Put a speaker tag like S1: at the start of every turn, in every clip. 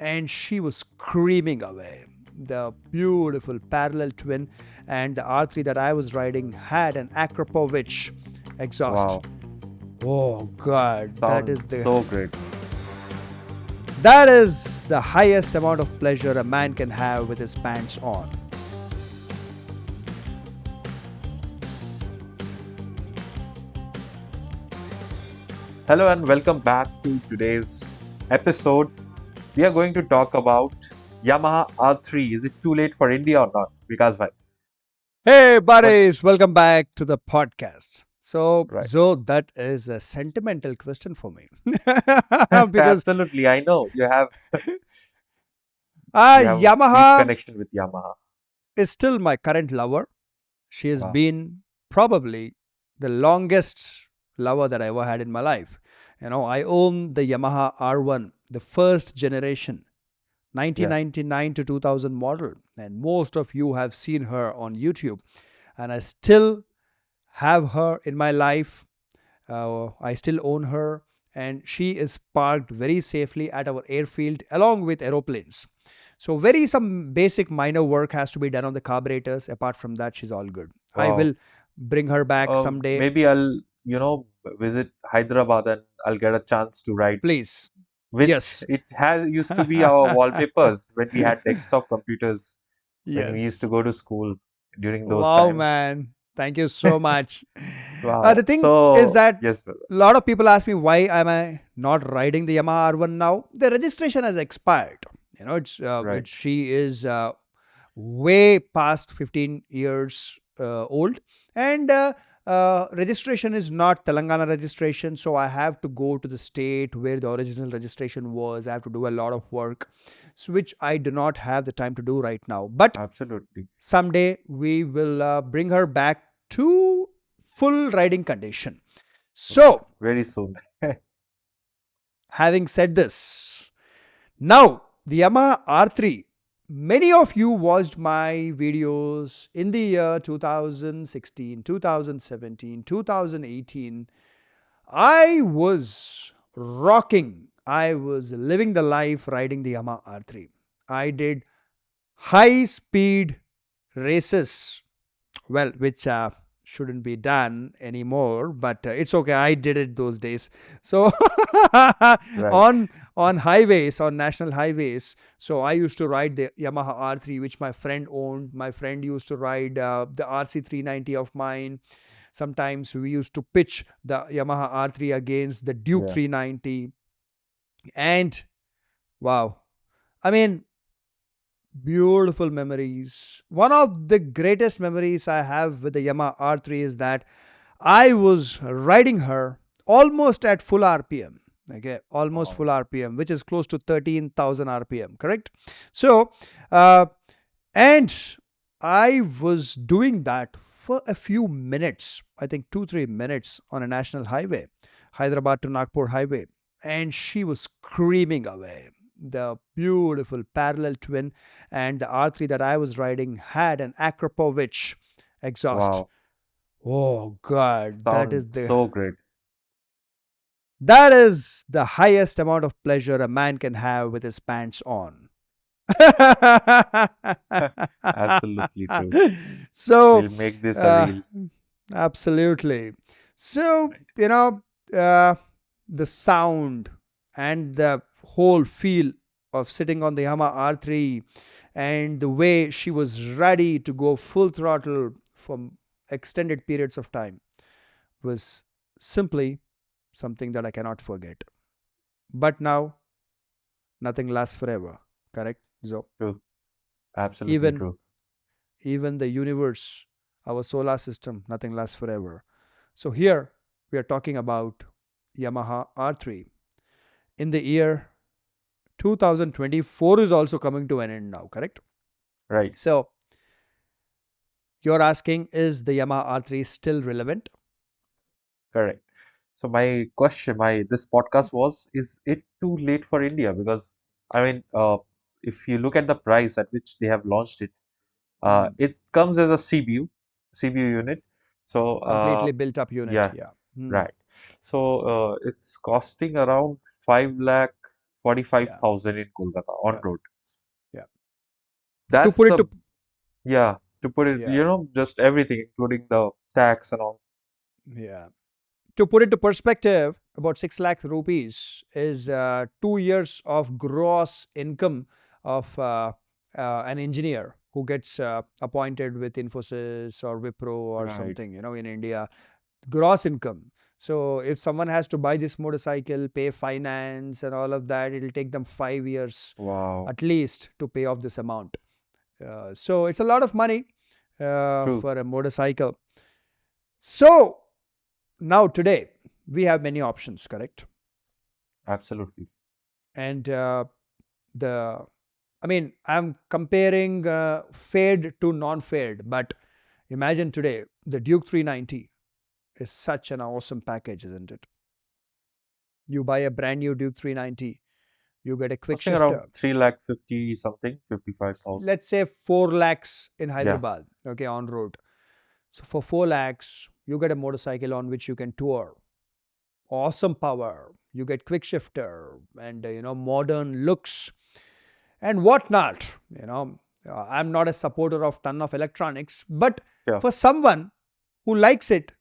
S1: and she was screaming away. The beautiful parallel twin and the R3 that I was riding had an Akrapovic exhaust.
S2: Wow.
S1: Oh God,
S2: Sounds so great.
S1: that is the highest amount of pleasure a man can have with his pants on.
S2: Hello and welcome back to today's episode. We are going to talk about Yamaha R3. Is it too late for India or not? Vikas bhai.
S1: Hey
S2: What?
S1: buddies, welcome back to the podcast.
S2: Right.
S1: So that is a sentimental question for me because
S2: Absolutely. I know you have deep
S1: Yamaha
S2: connection with Yamaha.
S1: is still my current lover. She has
S2: Wow.
S1: been probably the longest lover that I ever had in my life. I own the Yamaha R1, the first generation,
S2: Yeah.
S1: 1999 to 2000 model, and most of you have seen her on YouTube. And I still have her in my life. I still own her, and she is parked very safely at our airfield along with aeroplanes. So, very some basic minor work has to be done on the carburetors. Apart from that, she's all good. I will
S2: Wow.
S1: bring her back someday.
S2: Maybe I'll visit Hyderabad and I'll get a chance to ride
S1: Please.
S2: with
S1: Yes.
S2: it has used to be our wallpapers when we had desktop computers when we used to
S1: Yes.
S2: go to school during those
S1: Wow,
S2: times.
S1: man. Thank you so much. The
S2: Wow.
S1: thing is
S2: So,
S1: that
S2: yes, brother.
S1: a lot of people ask me why am I not riding the Yamaha R1 now? The registration has expired.
S2: Right.
S1: She is way past 15 years old, and registration is not Telangana registration, so I have to go to the state where the original registration was. I have to do a lot of work, which I do not have the time to do right now. But
S2: Absolutely.
S1: someday we will bring her back to full riding condition. So,
S2: Very soon.
S1: having said this, now the Yamaha R3. Many of you watched my videos in the year 2016, 2017, 2018. I was rocking. I was living the life riding the Yamaha R3. I did high speed races, well, which shouldn't be done anymore, but it's okay. I did it those days. So
S2: Right.
S1: on highways, on national highways, so I used to ride the Yamaha R3, which my friend owned. My friend used to ride the RC 390 of mine. Sometimes we used to pitch the Yamaha R3 against the Duke
S2: Yeah.
S1: 390, and wow, I mean, beautiful memories. One of the greatest memories I have with the Yamaha R3 is that I was riding her almost at full RPM. Okay, almost
S2: Wow.
S1: full RPM, which is close to 13,000 RPM, correct? So, uh, and I was doing that for a few minutes, I think 2 3 minutes on a national highway, Hyderabad to Nagpur highway, and she was screaming away. The beautiful parallel twin and the R3 that I was riding had an Akrapovic exhaust.
S2: Wow.
S1: Oh God,
S2: Sounds so great.
S1: that is the highest amount of pleasure a man can have with his pants on.
S2: Absolutely true.
S1: So,
S2: We'll make this a
S1: uh,
S2: reel.
S1: absolutely. So,
S2: Right.
S1: uh, the sound and the whole feel of sitting on the Yamaha R3 and the way she was ready to go full throttle for extended periods of time was simply something that I cannot forget. But now, nothing lasts forever, correct? So,
S2: True. Absolutely
S1: even
S2: true.
S1: even the universe, our solar system, nothing lasts forever. So here we are talking about Yamaha R3. In the year 2024 is also coming to an end now, correct?
S2: Right.
S1: So you're asking, is the Yamaha R3 still relevant?
S2: Correct. So my question, my this podcast was, is it too late for India? Because I mean, if you look at the price at which they have launched it,
S1: Hmm.
S2: it comes as a CBU unit. So
S1: Completely built up unit,
S2: yeah,
S1: yeah. Hmm.
S2: right. So it's costing around 5 lakh.
S1: Yeah,
S2: 45,000 in Kolkata on
S1: yeah,
S2: road.
S1: yeah. To put
S2: That's
S1: it
S2: a,
S1: to
S2: yeah, to put it,
S1: yeah,
S2: just everything, including the tax and all.
S1: yeah. To put it to perspective, about 6 lakh rupees is 2 years of gross income of an engineer who gets appointed with Infosys or Wipro or
S2: Right.
S1: something, in India. Gross income. So if someone has to buy this motorcycle, pay finance and all of that, it'll take them 5 years
S2: Wow.
S1: at least to pay off this amount. So it's a lot of money
S2: True.
S1: for a motorcycle. So now today we have many options, correct?
S2: Absolutely.
S1: And the I mean, I'm comparing fade to non-fade, but imagine today the Duke 390 is such an awesome package, isn't it? You buy a brand new Duke 390, you get a quick
S2: Costing around
S1: shifter.
S2: 3 lakh 50 something, 55,000.
S1: Let's say 4 lakhs in
S2: Yeah.
S1: Hyderabad, okay, on road. So for 4 lakhs, you get a motorcycle on which you can tour. Awesome power. You get quick shifter and modern looks and whatnot. I'm not a supporter of ton of electronics, but
S2: Yeah.
S1: for someone who likes it,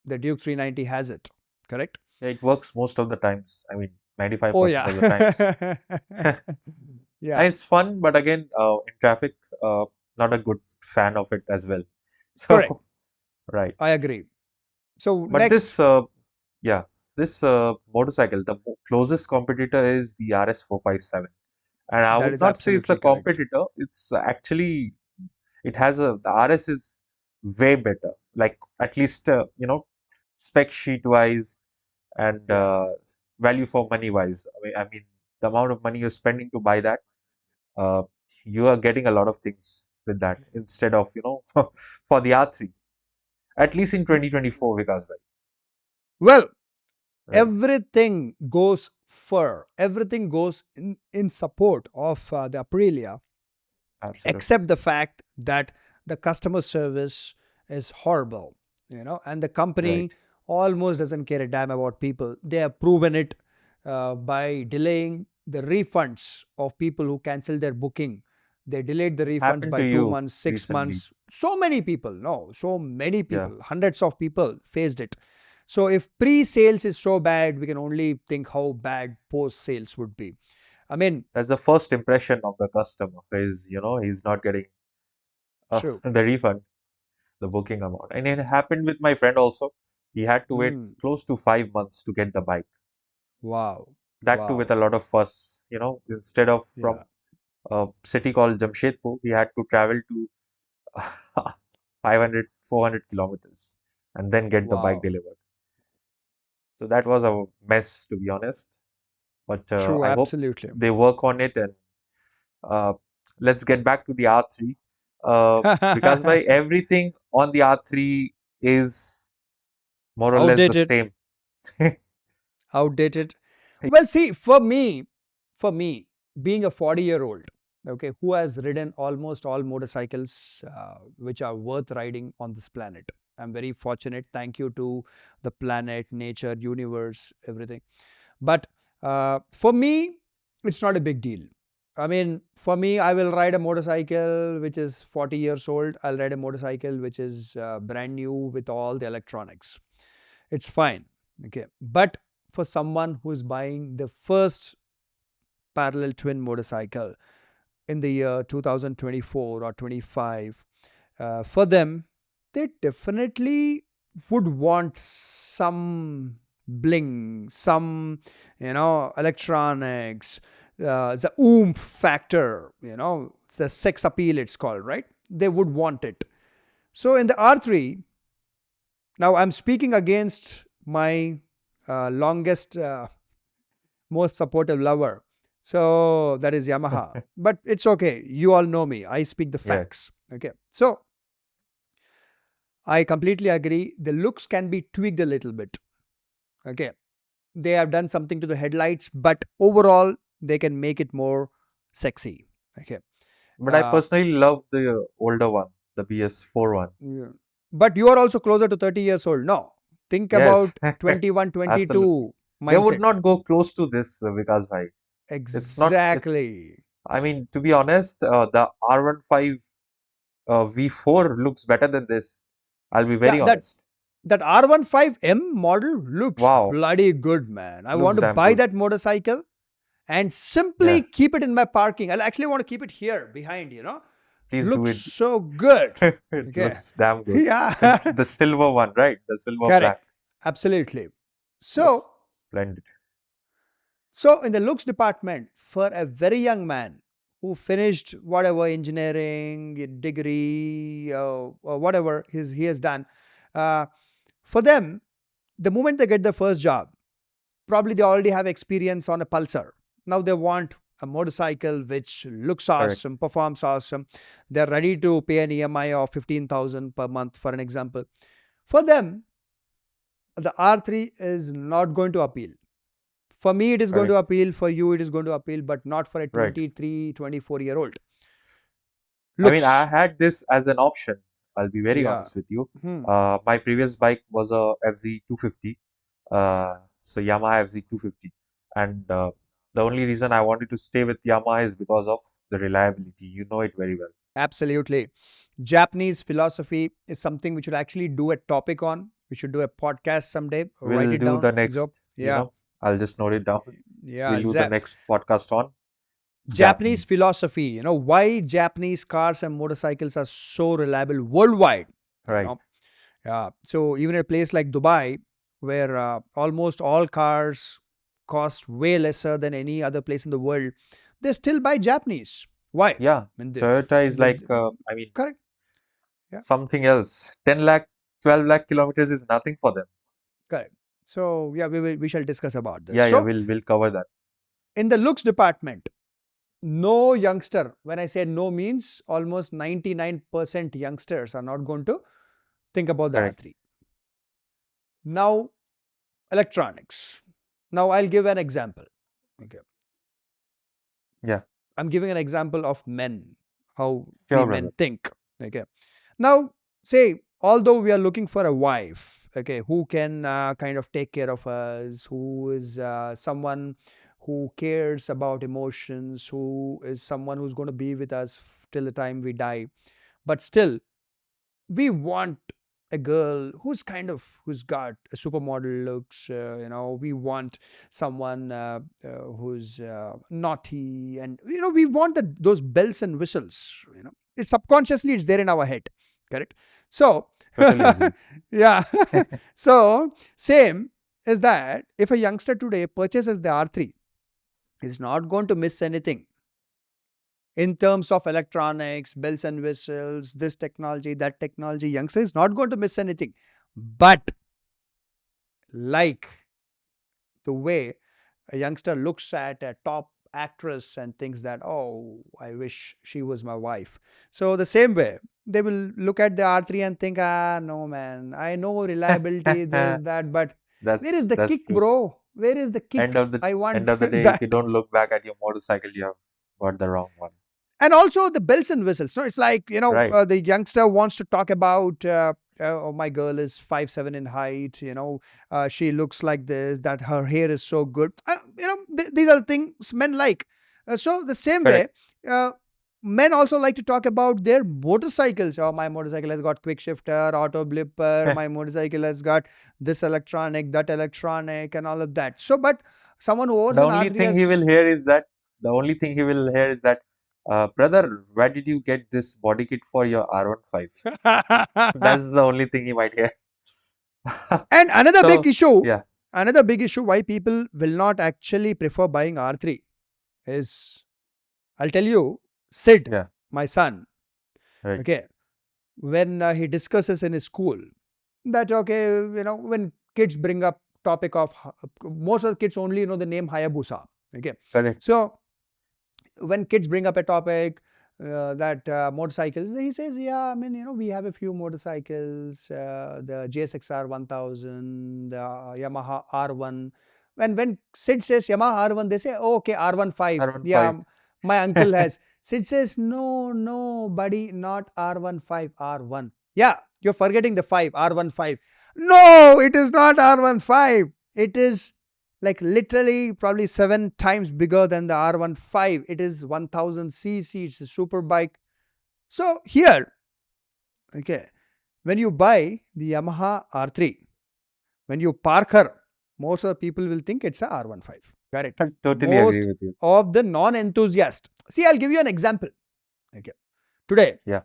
S1: the Duke 390 has it. Correct?
S2: Yeah, it works most of the times. I mean,
S1: Oh
S2: 95%
S1: yeah,
S2: of the times.
S1: yeah.
S2: And it's fun, but again, in traffic, not a good fan of it as well.
S1: Correct.
S2: So, right.
S1: I agree. So
S2: But
S1: next,
S2: this, yeah, this motorcycle, the closest competitor is the RS 457. And I
S1: that
S2: would
S1: is
S2: not say it's a
S1: absolutely correct.
S2: competitor. It's actually, the RS is way better. Like, at least, spec sheet wise and
S1: Yeah.
S2: value for money wise. I mean, the amount of money you're spending to buy that, uh, you are getting a lot of things with that instead of, for the R3, at least in 2024, Vikas bhai.
S1: Well,
S2: Right.
S1: everything goes in support of the Aprilia,
S2: Absolutely.
S1: except the fact that the customer service is horrible, and the company
S2: Right.
S1: almost doesn't care a damn about people. They have proven it by delaying the refunds of people who cancel their booking. They delayed the refunds
S2: Happened
S1: by
S2: to
S1: 2
S2: you
S1: months, 6 months.
S2: recently.
S1: So many people, no, so many
S2: Yeah.
S1: people, hundreds of people faced it. So if pre-sales is so bad, we can only think how bad post-sales would be. I mean,
S2: That's the first impression of the customer is, he's not getting
S1: true.
S2: the refund, the booking amount. And it happened with my friend also. He had to wait
S1: Hmm.
S2: close to 5 months to get the bike.
S1: Wow.
S2: That too with
S1: Wow.
S2: a lot of fuss. Instead of
S1: Yeah.
S2: from a city called Jamshedpur, he had to travel to 500, 400 kilometers and then get the bike
S1: Wow.
S2: delivered. So that was a mess, to be honest. But
S1: True.
S2: I hope
S1: Absolutely.
S2: they work on it. And uh, let's get back to the R3. Because by everything on the R3 is more or less the
S1: Outdated.
S2: same.
S1: Outdated. Well, see, for me, being a 40-year-old, okay, who has ridden almost all motorcycles which are worth riding on this planet. I'm very fortunate. Thank you to the planet, nature, universe, everything. But for me, it's not a big deal. I mean, for me, I will ride a motorcycle which is 40 years old. I'll ride a motorcycle which is brand new with all the electronics. It's fine. Okay. But for someone who is buying the first parallel twin motorcycle in the year 2024 or 25, for them, they definitely would want some bling, some, electronics, the oomph factor, it's the sex appeal, it's called, right? They would want it. So in the R3, now I'm speaking against my longest, most supportive lover. So that is Yamaha. But it's okay. You all know me. I speak the
S2: Yeah.
S1: facts. Okay. So I completely agree. The looks can be tweaked a little bit. Okay. They have done something to the headlights, but overall, they can make it more sexy. Okay.
S2: But I
S1: Uh,
S2: personally love the older one, the BS4 one.
S1: yeah. But you are also closer to 30 years old. No. Think
S2: Yes,
S1: about 21,
S2: absolutely.
S1: 22.
S2: They would
S1: mindset.
S2: not go close to this, Vikas bhai. It's not. It's.
S1: Exactly.
S2: I mean, to be honest, the R15 V4 looks better than this. I'll be very
S1: Yeah,
S2: honest.
S1: that R15M model looks
S2: Wow,
S1: bloody good, man. I want
S2: looks
S1: to
S2: damn
S1: buy
S2: good.
S1: that motorcycle and simply
S2: Yeah,
S1: keep it in my parking. I'll actually want to keep it here behind,
S2: please do
S1: Looks
S2: it.
S1: so good.
S2: It
S1: Okay.
S2: looks damn good. And
S1: Yeah.
S2: the silver one, right? The silver black
S1: Correct. Absolutely. So,
S2: looks splendid.
S1: so in the looks department, for a very young man who finished whatever engineering degree or whatever he has done, uh, for them, the moment they get the first job, probably they already have experience on a pulsar. Now they want a motorcycle which looks
S2: Correct.
S1: awesome, performs awesome. They're ready to pay an EMI of 15,000 per month, for an example. For them, the R3 is not going to appeal. For me, it is going to
S2: Correct.
S1: appeal. For you, it is going to appeal, but not for a
S2: Right.
S1: 23, 24-year-old.
S2: I mean, I
S1: Looks.
S2: had this as an option. I'll be very
S1: Yeah.
S2: honest with you.
S1: Hmm.
S2: My previous bike was a FZ250. So Yamaha FZ250. And the only reason I wanted to stay with Yamaha is because of the reliability. You know it very well.
S1: Absolutely. Japanese philosophy is something we should actually do a topic on. We should do a podcast someday. Write
S2: We'll
S1: it
S2: do
S1: down.
S2: the
S1: So,
S2: next,
S1: yeah.
S2: I'll just note it down.
S1: Yeah.
S2: We'll do the next podcast on
S1: Japanese
S2: Japanese.
S1: philosophy, why Japanese cars and motorcycles are so reliable worldwide, you
S2: Right.
S1: know. Yeah. So even a place like Dubai, where almost all cars cost way lesser than any other place in the world, they still buy Japanese. Why? I
S2: Yeah.
S1: mean,
S2: Toyota is like,
S1: the
S2: I mean,
S1: correct. Yeah,
S2: something else. 10 lakh, 12 lakh kilometers is nothing for them.
S1: correct. So yeah, we shall discuss about this.
S2: Yeah, yeah,
S1: So
S2: we'll cover that.
S1: in the looks department, no youngster, when I say no means almost 99% youngsters are not going to think about the
S2: Correct.
S1: R3. Now, electronics. Now, I'll give an example. Okay.
S2: Yeah.
S1: I'm giving an example of men, how we
S2: Sure,
S1: men
S2: brother.
S1: think. Okay. Now, say, although we are looking for a wife, okay, who can kind of take care of us, who is someone who cares about emotions, who is someone who's going to be with us till the time we die, but still, we want a girl who's got a supermodel looks, we want someone who's naughty, and we want those bells and whistles. It's subconsciously, it's there in our head. Correct. So
S2: Totally agree.
S1: yeah. So same is that if a youngster today purchases the R3, is not going to miss anything in terms of electronics, bells and whistles, this technology, that technology. Youngster is not going to miss anything. But like the way a youngster looks at a top actress and thinks that, oh, I wish she was my wife. So the same way, they will look at the R3 and think, no, man, I know reliability, this, that, but where is the
S2: That's
S1: kick,
S2: true.
S1: bro? Where is the
S2: End
S1: kick?
S2: of the
S1: I
S2: end
S1: want
S2: of the day, if you
S1: that.
S2: don't look back at your motorcycle, you have got the wrong one.
S1: And also the bells and whistles. No, it's like
S2: Right.
S1: the youngster wants to talk about. Oh, my girl is 5'7" in height. She looks like this. That her hair is so good. These are the things men like. So the same way,
S2: Correct.
S1: uh, men also like to talk about their motorcycles. Oh, my motorcycle has got quick shifter, auto blipper. My motorcycle has got this electronic, that electronic, and all of that. So, but someone who owns
S2: The
S1: an
S2: only
S1: R3
S2: thing he
S1: has.
S2: will hear is that the only thing he will hear is that, brother, where did you get this body kit for your R15? That's the only thing he might hear.
S1: And
S2: So, yeah,
S1: another big issue why people will not actually prefer buying R3 is, I'll tell you, Sid,
S2: yeah,
S1: my son,
S2: right,
S1: okay, when he discusses in his school that, okay, when kids bring up topic of, most of the kids only know the name Hayabusa, okay.
S2: correct,
S1: So when kids bring up a topic that motorcycles, he says, yeah, I mean, we have a few motorcycles, the JSXR 1000, the Yamaha R1. When Sid says Yamaha R1, they say, oh, okay, R15. Yeah,
S2: R15.
S1: my uncle has. Sid says, no, no, buddy, not R15, R1. Yeah, you're forgetting the 5, R15. No, it is not R15. It is like literally probably 7 times bigger than the R15. It is 1000 cc. It's a super bike. So here, okay, when you buy the Yamaha R3, when you park her, most of the people will think it's a R15. Correct.
S2: I totally agree
S1: Most
S2: with you.
S1: of the non-enthusiast. See, I'll give you an example. Okay. Today,
S2: Yeah,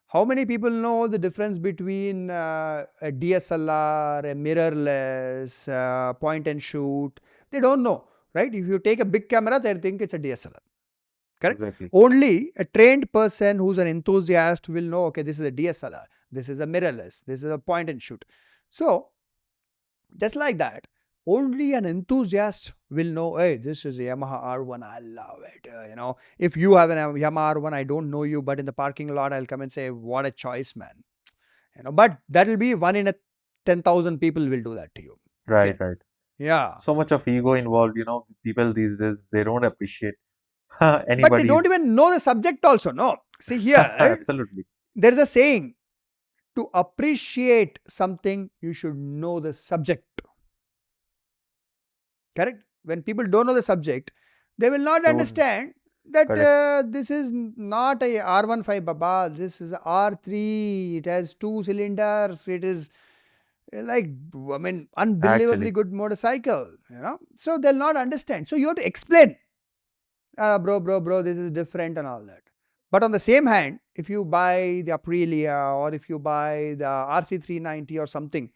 S1: how many people know the difference between a DSLR, a mirrorless, point and shoot? They don't know, right? If you take a big camera, they think it's a DSLR. Correct?
S2: exactly.
S1: Only a trained person who's an enthusiast will know, okay, this is a DSLR, this is a mirrorless, this is a point and shoot. So, just like that, only an enthusiast will know, hey, this is a Yamaha R1. I love it. If you have an Yamaha R1, I don't know you, but in the parking lot, I'll come and say, what a choice, man. But that will be one in a 10,000 people will do that to you. Okay.
S2: Right, right.
S1: Yeah.
S2: So much of ego involved, people these days, they don't appreciate
S1: But they don't
S2: anybody's.
S1: even know the subject also. No. See here,
S2: Absolutely.
S1: there's a saying, to appreciate something, you should know the subject. Correct? When people don't know the subject, they will not
S2: They would,
S1: understand that
S2: correct.
S1: this is not a R15 Baba, this is a R3. It has 2 cylinders. It is like, I mean, unbelievably
S2: Actually,
S1: good motorcycle. So they'll not understand. So you have to explain, bro, this is different and all that. But on the same hand, if you buy the Aprilia or if you buy the RC390 or something,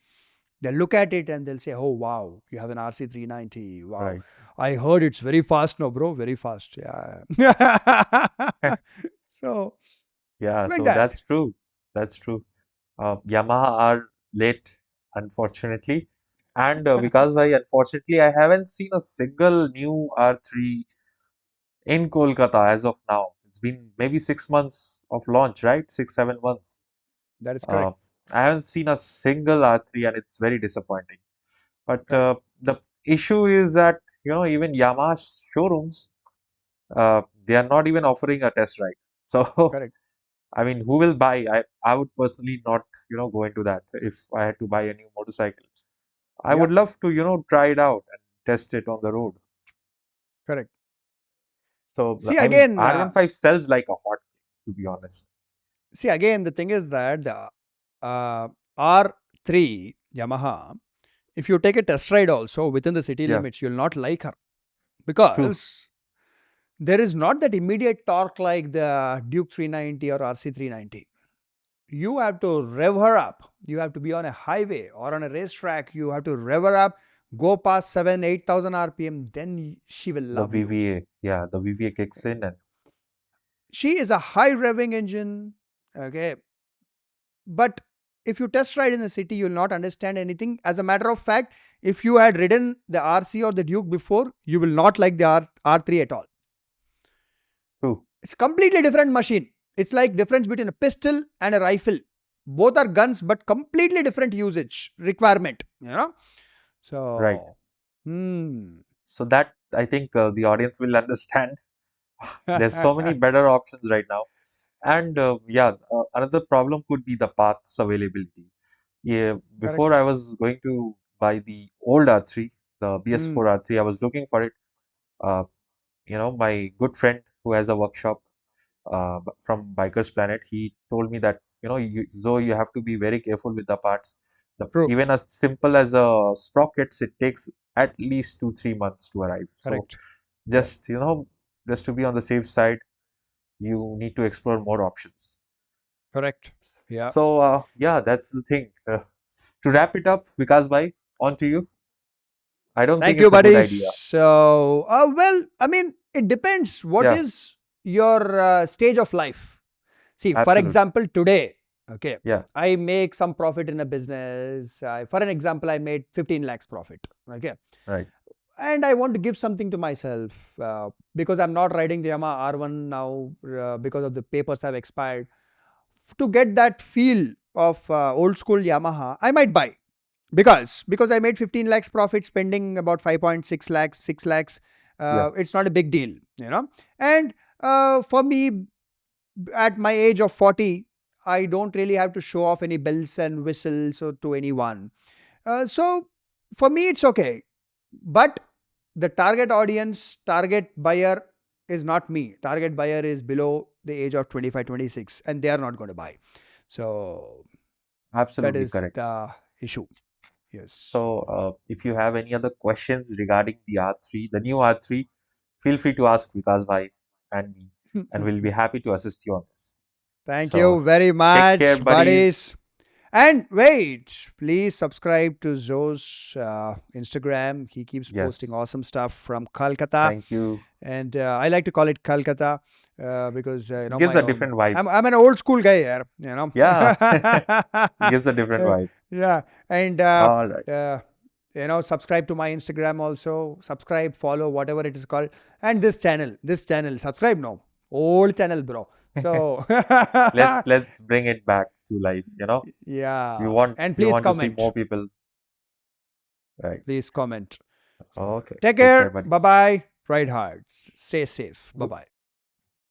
S1: they'll look at it and they'll say, oh, wow, you have an RC390. Wow.
S2: right.
S1: I heard it's very fast now, bro. Very fast. Yeah. So,
S2: Yeah,
S1: like
S2: so
S1: that.
S2: that's true. That's true. Yamaha are late, unfortunately. And because why, unfortunately, I haven't seen a single new R3 in Kolkata as of now. It's been maybe 6 months of launch, right? 6, 7 months.
S1: That is
S2: Uh,
S1: correct.
S2: I haven't seen a single R3 and it's very disappointing. But
S1: Correct.
S2: the issue is that, even Yamaha showrooms, they are not even offering a test ride. So,
S1: Correct.
S2: I mean, who will buy? I would personally not, go into that if I had to buy a new motorcycle. I
S1: Yeah.
S2: would love to, try it out and test it on the road.
S1: Correct.
S2: So,
S1: See,
S2: I mean,
S1: again,
S2: R15 sells like a hot cake, to be honest.
S1: the thing is that the R3 Yamaha, if you take a test ride also within the city
S2: Yeah,
S1: limits, you'll not like her
S2: true.
S1: because there is not that immediate torque like the Duke 390 or RC 390. You have to rev her up. You have to be on a highway or on a racetrack. You have to rev her up, go past 7, 8,000 RPM, then she will
S2: The
S1: love you.
S2: VVA, yeah, the VVA kicks in and
S1: She is a high revving engine. Okay. But if you test ride in the city, you'll not understand anything. As a matter of fact, if you had ridden the RC or the Duke before, you will not like the R3 at all.
S2: true.
S1: It's a completely different machine. It's like difference between a pistol and a rifle. Both are guns, but completely different usage requirement.
S2: Right.
S1: So, hmm.
S2: So that I think the audience will understand. There's so many better options right now. And yeah, another problem could be the parts availability. Yeah, before
S1: Correct.
S2: I was going to buy the old R3, the BS4
S1: Hmm.
S2: R3, I was looking for it. Uh, my good friend who has a workshop from Bikers Planet, he told me that, you have to be very careful with the parts.
S1: True.
S2: Even as simple as a sprockets, it takes at least 2, 3 months to arrive. So
S1: Correct. Correct.
S2: just, just to be on the safe side, you need to explore more options.
S1: Correct. Yeah.
S2: So, yeah, that's the thing. To wrap it up, Vikas bhai, on to you. I don't think
S1: Thank you,
S2: it's a good
S1: buddies.
S2: idea.
S1: So, well, I mean, it depends. What
S2: Yeah,
S1: is your stage of life? See, for
S2: absolutely.
S1: example, today, okay,
S2: Yeah,
S1: I make some profit in a business. For an example, I made 15 lakhs profit. Okay.
S2: right.
S1: And I want to give something to myself because I'm not riding the Yamaha R1 now because of the papers have expired. To get that feel of old school Yamaha, I might buy because I made 15 lakhs profit spending about 5.6 lakhs, 6 lakhs.
S2: Yeah,
S1: It's not a big deal. And for me, at my age of 40, I don't really have to show off any bells and whistles to anyone. So for me, it's okay. But the target audience, target buyer is not me. Target buyer is below the age of 25, 26, and they are not going to buy. So that
S2: Absolutely
S1: is
S2: correct.
S1: the issue. Yes.
S2: So, if you have any other questions regarding the R3, the new R3, feel free to ask Vikas bhai and me, and we'll be happy to assist you on this.
S1: Thank
S2: So,
S1: you very
S2: take care,
S1: much,
S2: buddies.
S1: buddies. And wait, please subscribe to Zoe's Instagram. He keeps posting
S2: Yes,
S1: awesome stuff from Kolkata,
S2: thank you.
S1: and I like to call it Kolkata because
S2: Gives a different vibe.
S1: I'm an old school guy here.
S2: Yeah, gives a different
S1: Uh,
S2: vibe.
S1: yeah, and
S2: All right.
S1: subscribe to my Instagram also. Subscribe, follow, whatever it is called, and this channel, subscribe now. Old channel, bro. So
S2: Let's bring it back to life, you know. We
S1: yeah,
S2: want
S1: and
S2: we
S1: please
S2: want to see
S1: comment.
S2: more people. Right.
S1: Please comment.
S2: Okay.
S1: Take
S2: Take care,
S1: care.
S2: buddy.
S1: Bye bye. Ride hard. Stay safe. Bye
S2: Good.
S1: bye.